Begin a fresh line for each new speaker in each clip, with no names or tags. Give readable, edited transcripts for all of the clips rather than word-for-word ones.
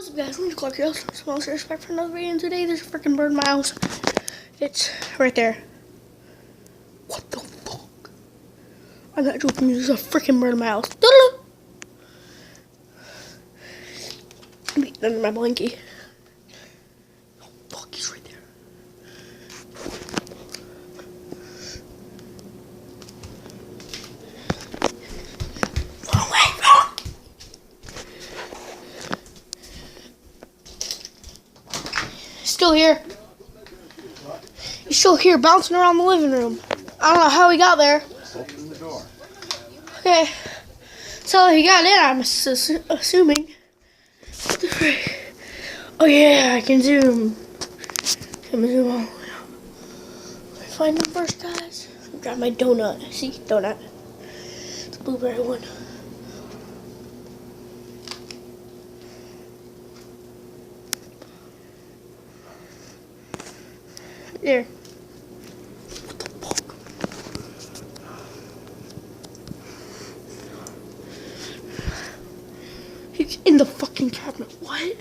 What's up, guys? I'm Clark here. Small respect for another video, and today there's a freaking bird in my house. It's right there. What the fuck? I'm not joking. There's a freaking bird in my house. Under my blankie. Oh fuck, he's right there. Run away, run! Still here. He's still here, bouncing around the living room. I don't know how he got there.
Open the door.
Okay, so he got in, I'm assuming. What the frick? Oh yeah, I can zoom. Can zoom all the way up. Let me find him first, guys. Grab my donut. See, donut. It's a blueberry one. There. What the fuck? He's in the fucking cabinet. What?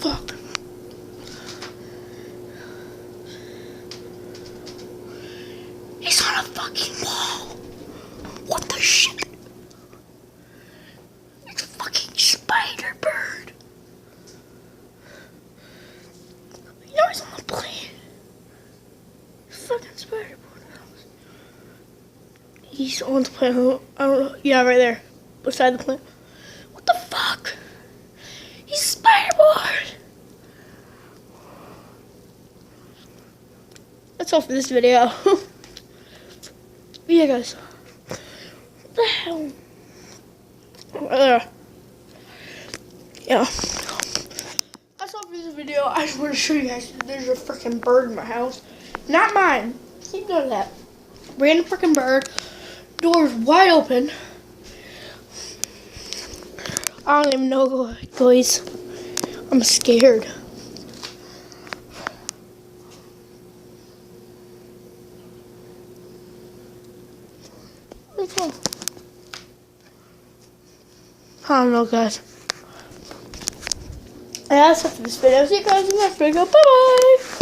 Fuck. He's on a fucking wall. What the shit? It's a fucking spider bird. You know he's on the plane. Fucking spider bird. He's on the plane. I don't know. Yeah, right there. Beside the plane. What the fuck? He's a spider bird. That's all for this video. Yeah, guys. What the hell? Yeah. That's all for this video. I just want to show you guys there's a freaking bird in my house. Not mine. Keep note of that. Random freaking bird. Door's wide open. I don't even know, guys. I'm scared. I don't know, guys. And that's it for this video. See you guys in the next video. Bye bye.